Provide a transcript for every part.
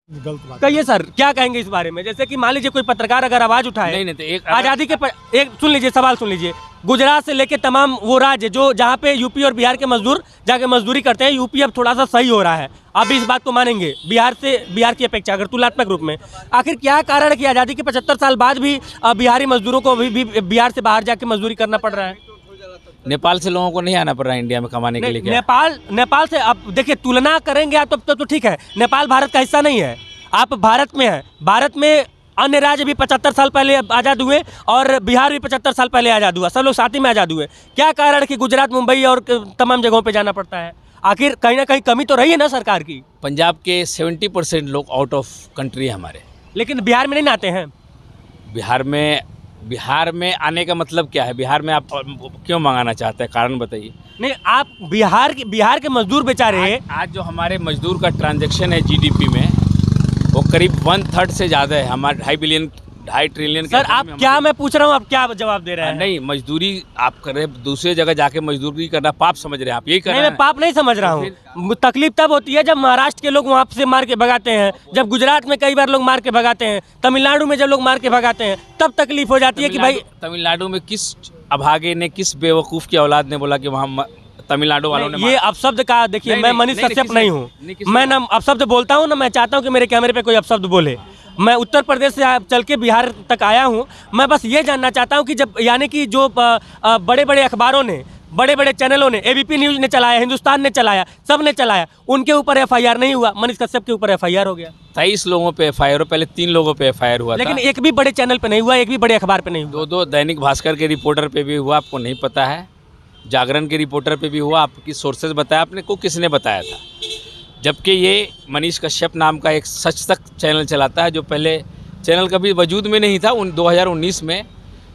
गलत बात। कहिए सर, क्या कहेंगे इस बारे में? जैसे कि मान लीजिए कोई पत्रकार अगर आवाज उठाए, नहीं तो एक आजादी के एक सुन लीजिए, सवाल सुन लीजिए। गुजरात से लेके तमाम वो राज्य जो जहाँ पे यूपी और बिहार के मजदूर जाके मजदूरी करते हैं, यूपी अब थोड़ा सा सही हो रहा है, आप भी इस बात को मानेंगे? बिहार की अपेक्षा अगर तुलनात्मक रूप में, आखिर क्या कारण है कि आज़ादी के 75 साल बाद भी बिहारी मजदूरों को अभी भी बिहार से बाहर जाके मजदूरी करना पड़ रहा है? नेपाल से लोगों को नहीं आना पड़ रहा है इंडिया में कमाने के लिए क्या? नेपाल से अब देखिए, तुलना करेंगे आप तो ठीक है, नेपाल भारत का हिस्सा नहीं है, आप भारत में हैं। भारत में अन्य राज्य भी 75 साल पहले आज़ाद हुए और बिहार भी 75 साल पहले आज़ाद हुआ, सब लोग साथ ही में आज़ाद हुए। क्या कारण कि गुजरात, मुंबई और तमाम जगहों पे जाना पड़ता है? आखिर कहीं ना कहीं कमी तो रही है ना सरकार की। पंजाब के 70% लोग आउट ऑफ कंट्री है हमारे, लेकिन बिहार में नहीं आते हैं। बिहार में आने का मतलब क्या है? बिहार में आप क्यों मंगाना चाहते हैं? कारण बताइए। नहीं, आप बिहार के मजदूर बेचारे आज जो हमारे मजदूर का ट्रांजैक्शन है जीडीपी में, वो करीब 1/3 से ज़्यादा है। हमारे 2.5 ट्रिलियन। सर आप क्या, मैं पूछ रहा हूँ, आप क्या जवाब दे रहे हैं? नहीं, मजदूरी आप कर रहे, दूसरे जगह जाके मजदूरी करना पाप समझ रहे हैं आप? यही कर रहे हैं? मैं पाप नहीं समझ रहा हूँ। तकलीफ तब होती है जब महाराष्ट्र के लोग वहाँ से मार के भगाते हैं, जब गुजरात में कई बार लोग मार के भगाते हैं, तमिलनाडु में जब लोग मार के भगाते हैं, तब तकलीफ हो जाती है कि भाई। तमिलनाडु में किस अभागे ने, किस बेवकूफ़ की औलाद ने बोला कि वहाँ तमिलनाडु वालों ने? ये अपशब्द का देखिए, मैं मनीष कश्यप नहीं हूँ, मैं ना अपशब्द बोलता हूँ ना मैं चाहता हूँ कि मेरे कैमरे पे कोई अपशब्द बोले। मैं उत्तर प्रदेश से चल के बिहार तक आया हूँ। मैं बस ये जानना चाहता हूँ कि जब यानी कि जो बड़े बड़े अखबारों ने, बड़े बड़े चैनलों ने, एबीपी न्यूज़ ने चलाया, हिंदुस्तान ने चलाया, सब ने चलाया, उनके ऊपर एफआईआर नहीं हुआ, मनीष कश्यप के ऊपर एफआईआर हो गया। 23 लोगों पे एफआईआर हो, पहले 3 लोगों पे एफआईआर हुआ, लेकिन एक भी बड़े चैनल पे नहीं हुआ, एक भी बड़े अखबार पे नहीं हुआ। 2 दैनिक भास्कर के रिपोर्टर पे भी हुआ, आपको नहीं पता है? जागरण के रिपोर्टर पे भी हुआ, आपकी सोर्सेज बताया आपने को? किसने बताया था? जबकि ये मनीष कश्यप नाम का एक सच तक चैनल चलाता है, जो पहले चैनल कभी वजूद में नहीं था। 2019 में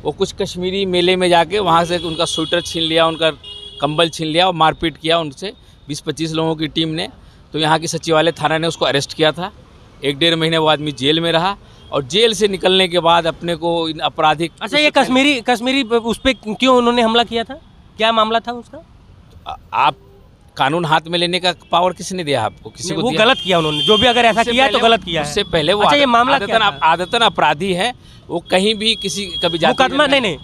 वो कुछ कश्मीरी मेले में जाके वहाँ से उनका स्वेटर छीन लिया, उनका कंबल छीन लिया और मारपीट किया उनसे 20-25 लोगों की टीम ने। तो यहाँ की सचिवालय थाना ने उसको अरेस्ट किया था। 1-1.5 महीने वो आदमी जेल में रहा और जेल से निकलने के बाद अपने को इन आपराधिक। अच्छा, ये कश्मीरी उस पर क्यों उन्होंने हमला किया था? क्या मामला था उसका? आप कानून हाथ में लेने का पावर किसने दिया आपको? किसी को वो दिया? गलत किया उन्होंने, जो भी अगर ऐसा किया है तो गलत किया है। उससे पहले वो अच्छा, ये मामला क्या था? आदतन अपराधी है वो, कहीं भी किसी कभी जाति मुकदमा नहीं,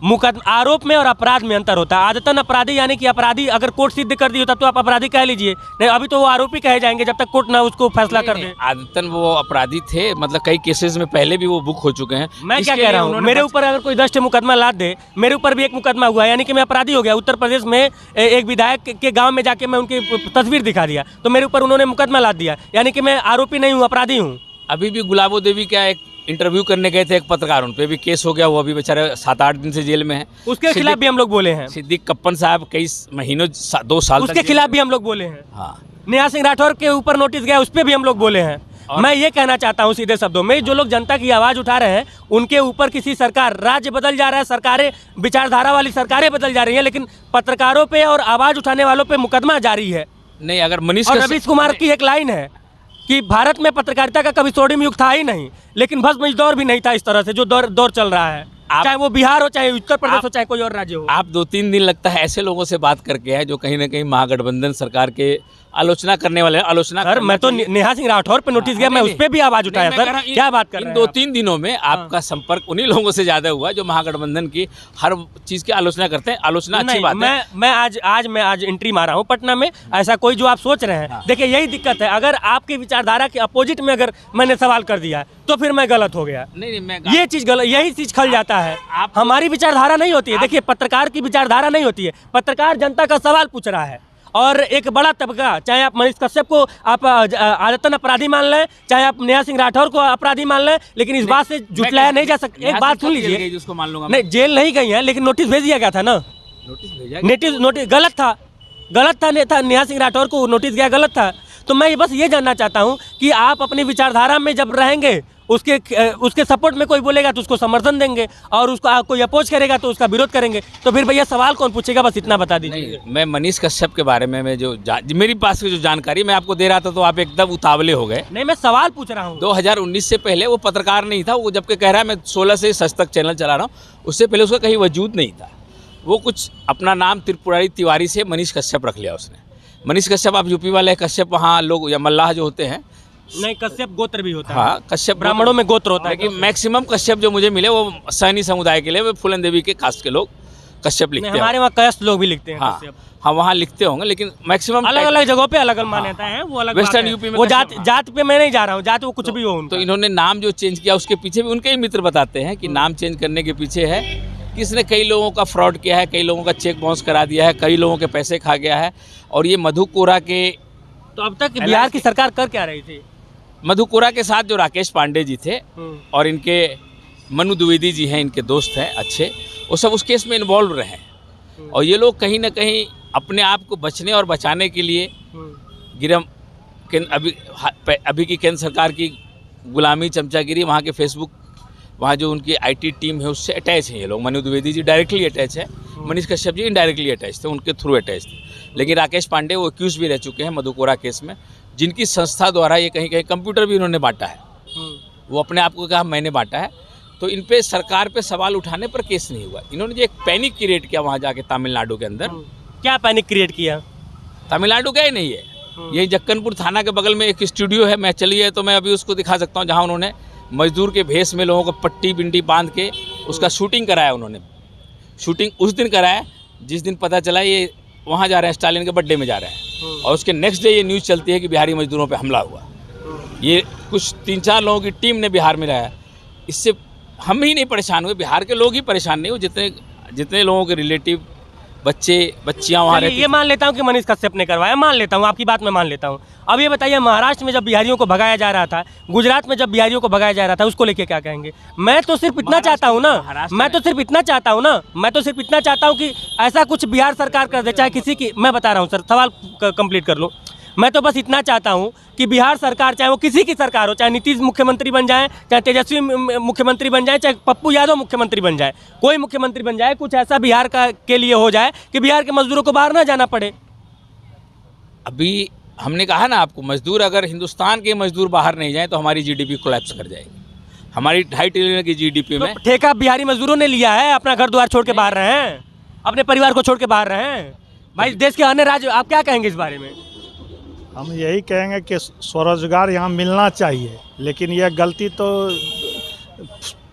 मुकदमा आरोप में और अपराध में अंतर होता है। आदतन अपराधी यानी कि अपराधी अगर कोर्ट सिद्ध कर दी हो तब तो आप अपराधी कह लीजिए, नहीं अभी तो वो आरोपी कहे जाएंगे जब तक कोर्ट ना उसको फैसला कर दे। आदतन वो अपराधी थे, मतलब कई केसेस में पहले भी वो बुक हो चुके हैं। मैं क्या कह रहा हूँ, मेरे ऊपर अगर कोई 10 मुकदमा लाद दे, मेरे ऊपर भी एक मुकदमा हुआ, यानी कि मैं अपराधी हो गया। उत्तर प्रदेश में एक विधायक के गाँव में जाके मैं उनकी तस्वीर दिखा दिया तो मेरे ऊपर उन्होंने मुकदमा लाद दिया, यानी कि मैं आरोपी नहीं हूँ, अपराधी हूँ। अभी भी गुलाबो देवी क्या एक इंटरव्यू करने गए थे एक पत्रकार, उन पे भी केस हो गया, वो अभी बेचारे 7-8 दिन से जेल में है। उसके खिलाफ भी हम लोग बोले हैं। सिद्दीक कप्पन साहब कई महीनों 2 साल उसके खिलाफ भी हम लोग बोले हैं। हाँ, नेहा सिंह राठौर के ऊपर नोटिस गया, उस पर भी हम लोग बोले हैं। मैं ये कहना चाहता हूँ सीधे शब्दों में, जो लोग जनता की आवाज़ उठा रहे हैं उनके ऊपर किसी सरकार, राज्य बदल जा रहा है, सरकारें, विचारधारा वाली सरकारें बदल जा रही हैं, लेकिन पत्रकारों पे और आवाज़ उठाने वालों पे मुकदमा जारी है। नहीं, अगर मनीष और रवीश कुमार की एक लाइन है कि भारत में पत्रकारिता का कभी स्वर्णिम युग था ही नहीं, लेकिन भस्म इस दौर भी नहीं था इस तरह से जो दौर चल रहा है, चाहे वो बिहार हो, चाहे उत्तर प्रदेश हो, चाहे कोई और राज्य हो। आप 2-3 दिन लगता है ऐसे लोगों से बात करके है जो कहीं ना कहीं महागठबंधन सरकार के आलोचना करने वाले आलोचना। सर मैं तो नेहा सिंह राठौर पे नोटिस गया, मैं उस पर भी आवाज उठाया। सर क्या बात कर रहे हैं? 2-3 दिनों में आपका संपर्क उन्हीं लोगों से ज्यादा हुआ जो महागठबंधन की हर चीज की आलोचना करते हैं। आलोचना अच्छी बात है। मैं आज एंट्री मारा हूँ पटना में, ऐसा कोई जो आप सोच रहे हैं, देखिए यही दिक्कत है, अगर आपकी विचारधारा के अपोजिट में अगर मैंने सवाल कर दिया तो फिर मैं गलत हो गया। नहीं, मैं ये चीज गलत, यही चीज खल जाता है। हमारी विचारधारा नहीं होती है, देखिए पत्रकार की विचारधारा नहीं होती है। पत्रकार जनता का सवाल पूछ रहा है और एक बड़ा तबका, चाहे आप मनीष कश्यप को आप आदतन अपराधी मान लें, चाहे आप नेहा सिंह राठौर को अपराधी मान लें, लेकिन इस बात से जुटलाया नहीं जा सकता। एक बात सुन लीजिए, जिसको मान लूंगा नहीं जेल नहीं गई है, लेकिन नोटिस भेज दिया गया था ना। नोटिस गलत था, नेहा सिंह राठौर को नोटिस गया गलत था। तो मैं बस ये जानना चाहता हूँ कि आप अपनी विचारधारा में जब रहेंगे, उसके सपोर्ट में कोई बोलेगा तो उसको समर्थन देंगे और उसको कोई अपोज करेगा तो उसका विरोध करेंगे, तो फिर भैया सवाल कौन पूछेगा? बस इतना बता दीजिए। मैं मनीष कश्यप के बारे में मैं जो मेरी पास की जो जानकारी मैं आपको दे रहा था तो आप एकदम उतावले हो गए। नहीं, मैं सवाल पूछ रहा हूँ। 2019 से पहले वो पत्रकार नहीं था, वो जबकि कह रहा है मैं 16 से सच तक चैनल चला रहा हूँ, उससे पहले उसका कहीं वजूद नहीं था। वो कुछ अपना नाम त्रिपुरारी तिवारी से मनीष कश्यप रख लिया उसने। मनीष कश्यप, आप यूपी वाले कश्यप, वहाँ लोग या मल्लाह जो होते हैं नहीं, कश्यप गोत्र भी होता है। हाँ, कश्यप ब्राह्मणों में गोत्र होता है। लेकिन मैक्सिमम कश्यप जो मुझे मिले वो सैनी समुदाय के लिए, वो फूलन देवी के कास्ट के लोग कश्यप लिखते हैं। हमारे वहाँ कयस्थ लोग भी लिखते हैं हाँ कश्यप। हाँ, वहाँ लिखते होंगे, लेकिन मैक्सिमम अलग अलग जगहों पे अलग अलग मान्यता है, वो अलग बात वेस्टर्न है। यूपी में वो कश्यप, जात जात पे मैं नहीं जा रहा हूँ, जात वो कुछ भी हो तो उनका। इन्होंने नाम जो चेंज किया उसके पीछे भी उनके ही मित्र बताते हैं कि नाम चेंज करने के पीछे है कि इसने कई लोगों का फ्रॉड किया है, कई लोगों का चेक बाउंस करा दिया है, कई लोगों के पैसे खा गया है। और ये मधु कोरा के, तो अब तक बिहार की सरकार कर क्या रही थी? मधु कोरा के साथ जो राकेश पांडे जी थे और इनके मनु द्विवेदी जी हैं, इनके दोस्त हैं अच्छे, वो सब उस केस में इन्वॉल्व रहे हैं। और ये लोग कहीं ना कहीं अपने आप को बचने और बचाने के लिए अभी की केंद्र सरकार की गुलामी, चमचागिरी, वहाँ के फेसबुक, वहाँ जो उनकी आईटी टीम है उससे अटैच हैं ये लोग। मनु द्विवेदी जी डायरेक्टली अटैच है, मनीष कश्यप जी इनडायरेक्टली अटैच थे, उनके थ्रू अटैच थे। लेकिन राकेश पांडे वो एक्यूज भी रह चुके हैं मधु कोरा केस में, जिनकी संस्था द्वारा ये कहीं कहीं कंप्यूटर भी उन्होंने बांटा है। वो अपने आप को कहा मैंने बांटा है। तो इन पे सरकार पे सवाल उठाने पर केस नहीं हुआ। इन्होंने जो एक पैनिक क्रिएट किया वहाँ जाके तमिलनाडु के अंदर। क्या पैनिक क्रिएट किया? तमिलनाडु गए नहीं है, यही जक्कनपुर थाना के बगल में एक स्टूडियो है, मैं चलिए तो मैं अभी उसको दिखा सकता हूँ, जहाँ उन्होंने मजदूर के भेष में लोगों को पट्टी बिंडी बांध के उसका शूटिंग कराया। उन्होंने शूटिंग उस दिन कराया जिस दिन पता चला ये वहाँ जा रहे हैं, स्टालिन के बर्थडे में जा रहे हैं, और उसके नेक्स्ट डे ये न्यूज़ चलती है कि बिहारी मजदूरों पे हमला हुआ। ये कुछ 3-4 लोगों की टीम ने बिहार में रहा। इससे हम ही नहीं परेशान हुए, बिहार के लोग ही परेशान नहीं हुए, जितने लोगों के रिलेटिव, बच्चे बच्चियाँ वहाँ रहती। ये मान लेता हूँ कि मनीष कश्यप ने करवाया, मान लेता हूँ, आपकी बात मैं मान लेता हूँ। अब ये बताइए, महाराष्ट्र में जब बिहारियों को भगाया जा रहा था, गुजरात में जब बिहारियों को भगाया जा रहा था, उसको लेके क्या कहेंगे? मैं तो सिर्फ इतना चाहता हूँ ना, मैं तो सिर्फ इतना चाहता हूँ कि ऐसा कुछ बिहार सरकार कर दे, चाहे किसी की, मैं बता रहा हूँ सर, सवाल कंप्लीट कर लूँ। मैं तो बस इतना चाहता हूँ कि बिहार सरकार, चाहे वो किसी की सरकार हो, चाहे नीतीश मुख्यमंत्री बन जाए, चाहे तेजस्वी मुख्यमंत्री बन जाए, चाहे पप्पू यादव मुख्यमंत्री बन जाए, कोई मुख्यमंत्री बन जाए, कुछ ऐसा बिहार के लिए हो जाए कि बिहार के मजदूरों को बाहर ना जाना पड़े। अभी हमने कहा ना आपको, मजदूर अगर हिंदुस्तान के मजदूर बाहर नहीं जाए तो हमारी जीडीपी कोलैप्स कर जाएगी। हमारी 2.5 ट्रिलियन की जीडीपी में ठेका बिहारी मजदूरों ने लिया है, अपना घर द्वार छोड़ के बाहर रहे हैं, अपने परिवार को छोड़ के बाहर रहे हैं। भाई देश के अन्य राज्य, आप क्या कहेंगे इस बारे में? हम यही कहेंगे कि स्वरोजगार यहाँ मिलना चाहिए, लेकिन यह गलती तो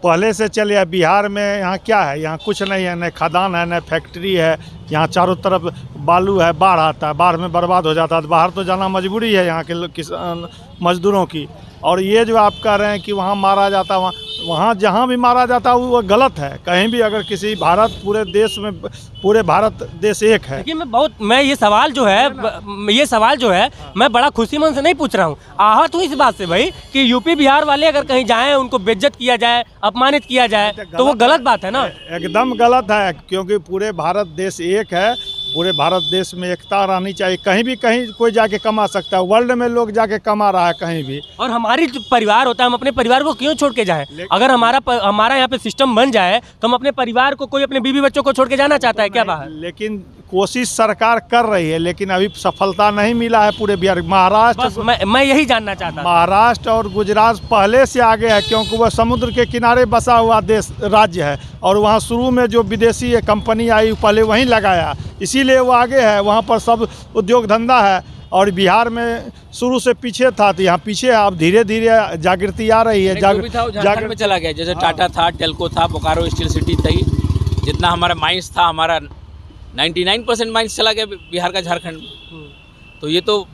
पहले से चली है। बिहार में यहाँ क्या है? यहाँ कुछ नहीं है, न खदान है, न फैक्ट्री है। यहाँ चारों तरफ बालू है, बाढ़ आता है, बाढ़ में बर्बाद हो जाता है, बाहर तो जाना मजबूरी है यहाँ के किसान मजदूरों की। और ये जो आप कह रहे हैं कि वहाँ मारा जाता है, वहाँ जहाँ भी मारा जाता है वो गलत है। कहीं भी अगर किसी भारत, पूरे देश में, पूरे भारत देश एक है। देखिए मैं ये सवाल जो है मैं बड़ा खुशी मन से नहीं पूछ रहा हूँ, आहत हूँ इस बात से भाई कि यूपी बिहार वाले अगर कहीं जाएं, उनको बेइज्जत किया जाए, अपमानित किया जाए, तो वो गलत बात है ना। एकदम गलत है, क्योंकि पूरे भारत देश एक है। पूरे भारत देश में एकता रहनी चाहिए। कहीं कोई जाके कमा सकता है, वर्ल्ड में लोग जाके कमा रहा है कहीं भी। और हमारी जो परिवार होता है, हम अपने परिवार को क्यों छोड़ के जाएं? अगर हमारा यहाँ पे सिस्टम बन जाए तो हम अपने परिवार को, कोई अपने बीवी बच्चों को छोड़ के जाना चाहता है क्या बाहर? लेकिन कोशिश सरकार कर रही है, लेकिन अभी सफलता नहीं मिला है पूरे बिहार। महाराष्ट्र, मैं यही जानना चाहता हूं। महाराष्ट्र और गुजरात पहले से आगे है, क्योंकि वह समुद्र के किनारे बसा हुआ राज्य है, और वहाँ शुरू में जो विदेशी कंपनी आई पहले वहीं लगाया, इसीलिए वो आगे है। वहाँ पर सब उद्योग धंधा है, और बिहार में शुरू से पीछे था, तो यहाँ पीछे है। अब धीरे धीरे जागृति आ रही है। झारखंड में चला गया, जैसे टाटा था, टेल्को था, बोकारो स्टील सिटी थी, जितना हमारा माइंस था, हमारा 99% माइंस चला गया बिहार का झारखंड में। तो ये तो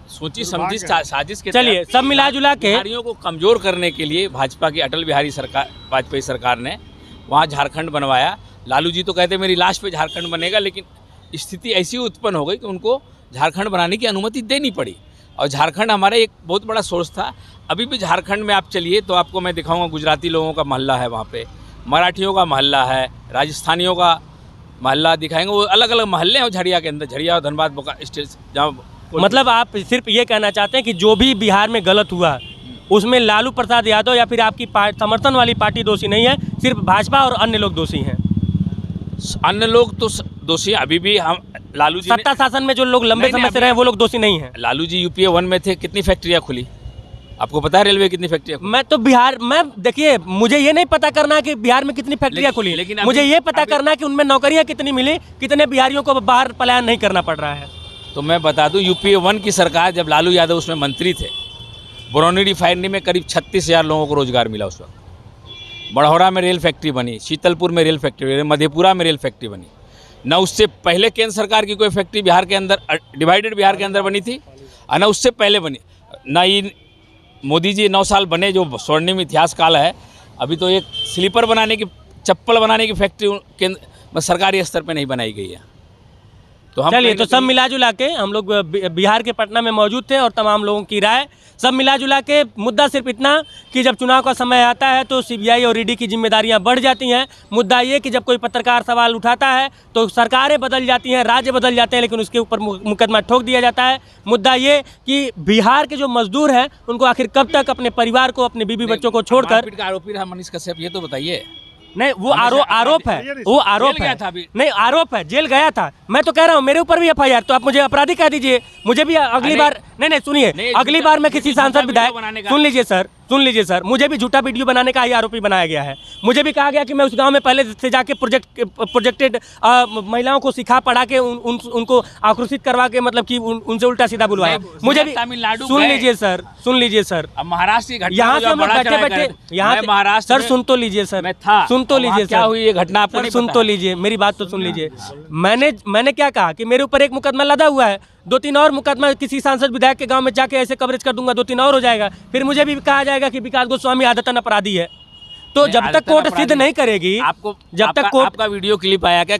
सोची समझी साजिश के, चलिए सब मिला जुला के बिहारियों को कमज़ोर करने के लिए भाजपा की अटल बिहारी वाजपेयी सरकार ने वहाँ झारखंड बनवाया। लालू जी तो कहते मेरी लाश पे झारखंड बनेगा, लेकिन स्थिति ऐसी उत्पन्न हो गई कि उनको झारखंड बनाने की अनुमति देनी पड़ी। और झारखंड हमारा एक बहुत बड़ा सोर्स था। अभी भी झारखंड में आप चलिए तो आपको मैं दिखाऊंगा, गुजराती लोगों का मोहल्ला है वहाँ पे, मराठियों का मोहल्ला है, राजस्थानियों का मोहल्ला दिखाएंगे। वो अलग अलग मोहल्ले हैं झड़िया के अंदर, झड़िया और धनबाद बोकारो स्टेट। जहाँ मतलब आप सिर्फ ये कहना चाहते हैं कि जो भी बिहार में गलत हुआ उसमें लालू प्रसाद यादव या फिर आपकी समर्थन वाली पार्टी दोषी नहीं है, सिर्फ भाजपा और अन्य लोग दोषी हैं? अन्य लोग तो दोषी, अभी भी हम लालू जी सत्ता शासन में जो लोग लंबे समय से रहे वो लोग दोषी नहीं हैं। लालू जी यूपीए 1 में थे, कितनी फैक्ट्रियाँ खुली आपको पता है? रेलवे कितनी फैक्ट्रियाँ खुली? मैं तो बिहार में, देखिए मुझे ये नहीं पता करना कि बिहार में कितनी फैक्ट्रियाँ खुली, लेकिन मुझे ये पता करना कि उनमें नौकरियाँ कितनी मिली, कितने बिहारियों को बाहर पलायन नहीं करना पड़ रहा है। तो मैं बता दूं, यूपीए 1 की सरकार जब लालू यादव उसमें मंत्री थे, बरौनी रिफाइनरी में करीब 36,000 लोगों को रोजगार मिला उस वक्त। बड़ौरा में रेल फैक्ट्री बनी, शीतलपुर में रेल फैक्ट्री बनी, मधेपुरा में रेल फैक्ट्री बनी। न उससे पहले केंद्र सरकार की कोई फैक्ट्री बिहार के अंदर, डिवाइडेड बिहार के अंदर बनी थी, और न उससे पहले बनी। न ये मोदी जी 9 साल बने जो स्वर्णिम इतिहास काल है, अभी तो एक स्लीपर बनाने की, चप्पल बनाने की फैक्ट्री केंद्र सरकारी स्तर पे नहीं बनाई गई है। तो हम चलिए, तो सब मिला जुला के हम लोग बिहार के पटना में मौजूद थे और तमाम लोगों की राय, सब मिला जुला के मुद्दा सिर्फ इतना कि जब चुनाव का समय आता है तो सीबीआई और ईडी की जिम्मेदारियां बढ़ जाती हैं। मुद्दा ये कि जब कोई पत्रकार सवाल उठाता है तो सरकारें बदल जाती हैं, राज्य बदल जाते हैं, लेकिन उसके ऊपर मुकदमा ठोक दिया जाता है। मुद्दा ये कि बिहार के जो मजदूर हैं उनको आखिर कब तक अपने परिवार को, अपने बीवी बच्चों को छोड़कर। आरोपी रहा मनीष कश्यप, ये तो बताइए। नहीं, वो आरोप है, वो आरोप है, नहीं आरोप है, जेल गया था। मैं तो कह रहा हूँ मेरे ऊपर भी एफआईआर, तो आप मुझे अपराधी कह दीजिए, मुझे भी अगली बार। नहीं सुनिए, अगली बार मैं किसी सांसद विधायक, सुन लीजिए सर, मुझे भी झूठा वीडियो बनाने का ही आरोपी बनाया गया है। मुझे भी कहा गया कि मैं उस गांव में पहले से जाके प्रोजेक्टेड महिलाओं को सिखा पढ़ा के उनको आक्रोशित करवा के, मतलब कि उनसे उल्टा सीधा बुलवाया। मुझे भी तमिलनाडु, सुन लीजिए सर, महाराष्ट्र की घटना यहाँ से हम लोग बैठे यहाँ महाराष्ट्र सर, सुन तो लीजिए सर, मैं था, सुन तो लीजिए क्या सर, हुई ये घटना आपको नहीं सुन पता तो है? लीजिए, मेरी बात तो सुन लीजिए। मैंने क्या कहा कि मेरे ऊपर एक मुकदमा लदा हुआ है, 2-3 और मुकदमा किसी सांसद विधायक के गांव में जाके ऐसे कवरेज कर दूंगा, 2-3 और हो जाएगा। फिर मुझे भी कहा जाएगा कि विकास गोस्वामी आदतन अपराधी है। तो जब तक कोर्ट सिद्ध नहीं करेगी, आपको जब तक कोर्ट, आपका वीडियो क्लिप आया क्या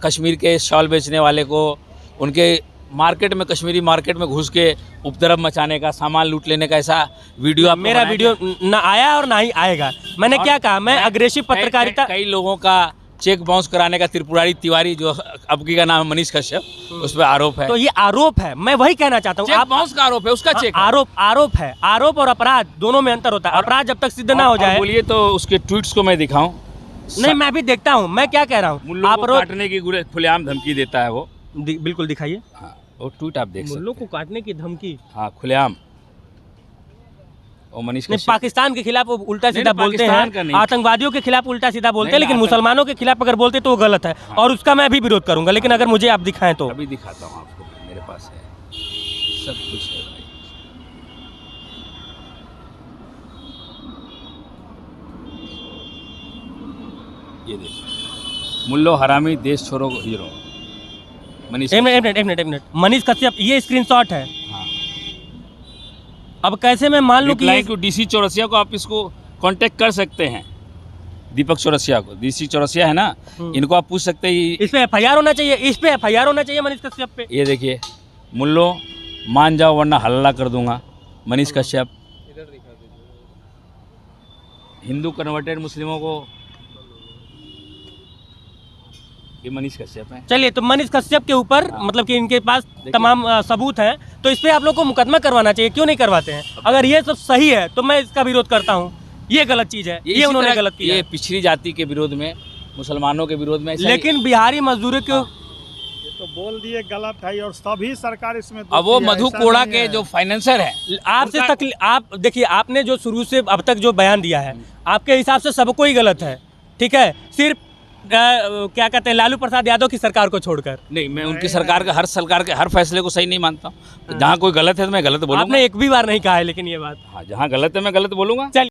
कश्मीर के शॉल बेचने वाले को उनके मार्केट में, कश्मीरी मार्केट में घुस के उपद्रव मचाने का, सामान लूट लेने का ऐसा वीडियो आप मेरा वीडियो ना आया और ना ही आएगा। मैंने क्या कहा, मैं अग्रेसिव पत्रकारिता, कई लोगों का चेक बाउंस कराने का त्रिपुरारी तिवारी जो अबकी का नाम मनीष कश्यप, उस पर आरोप है। तो ये आरोप है, मैं वही कहना चाहता हूँ। आप बाउंस का आरोप है, उसका चेक आरोप है, आरोप और अपराध दोनों में अंतर होता है। अपराध जब तक सिद्ध ना हो जाए। बोलिए तो उसके ट्वीट्स को मैं दिखाऊं? नहीं, मैं भी देखता हूँ। मैं क्या कह रहा हूँ, मुल्लों को काटने की खुलेआम धमकी देता है वो। बिल्कुल दिखाइए। हाँ, वो ट्वीट आप देख सकते हैं। मुल्लों को काटने की धमकी, हाँ, खुलेआम। और मनीष कश्यप पाकिस्तान के खिलाफ वो उल्टा सीधा बोलते हैं, आतंकवादियों के खिलाफ उल्टा सीधा बोलते हैं, लेकिन मुसलमानों के खिलाफ अगर बोलते तो वो गलत है। और उसका मैं भी विरोध करूंगा, लेकिन अगर मुझे आप दिखाएं तो। अभी दिखाता हूँ आपको, मेरे पास है सब कुछ है भाई। ये देखिए, मुल्लो हरामी देश छोड़ो हीरो मनीष। एक मिनट, मनीष कश्यप, ये स्क्रीनशॉट है। हाँ। अब कैसे मैं मान लूं कि डीसी चौरसिया को आप इसको कांटेक्ट कर सकते हैं, दीपक चौरसिया को, डीसी चौरसिया है ना, इनको आप पूछ सकते हैं। इस पे एफआईआर होना चाहिए, इस पे एफआईआर होना चाहिए मनीष कश्यप पे। ये देखिए, मुल्लो मान जाओ वरना हल्ला कर दूंगा, मनीष कश्यप। हिंदू कन्वर्टेड मुस्लिमों को, ये मनीष कश्यप है। चलिए, तो मनीष कश्यप के ऊपर मतलब कि इनके पास तमाम सबूत हैं, तो इस पे आप लोग को मुकदमा करवाना चाहिए। क्यों नहीं करवाते हैं? अगर ये सब सही है तो मैं इसका विरोध करता हूँ। ये गलत चीज़ है, ये उन्होंने गलत किया। ये पिछड़ी जाति के विरोध में, मुसलमानों के विरोध में। लेकिन बिहारी मजदूरों के तो बोल दिए गलत है, और सभी सरकार इसमें। अब वो मधु कोड़ा के जो फाइनेंसर है, आपसे आप देखिए, आपने जो शुरू से अब तक जो बयान दिया है, आपके हिसाब से सबको ही गलत है, ठीक है? सिर्फ क्या कहते हैं, लालू प्रसाद यादव की सरकार को छोड़कर। नहीं, मैं उनकी सरकार के हर फैसले को सही नहीं मानता हूँ। जहाँ कोई गलत है तो मैं गलत बोलूँगा। आपने एक भी बार नहीं कहा है, लेकिन ये बात, हाँ, जहाँ गलत है मैं गलत बोलूँगा।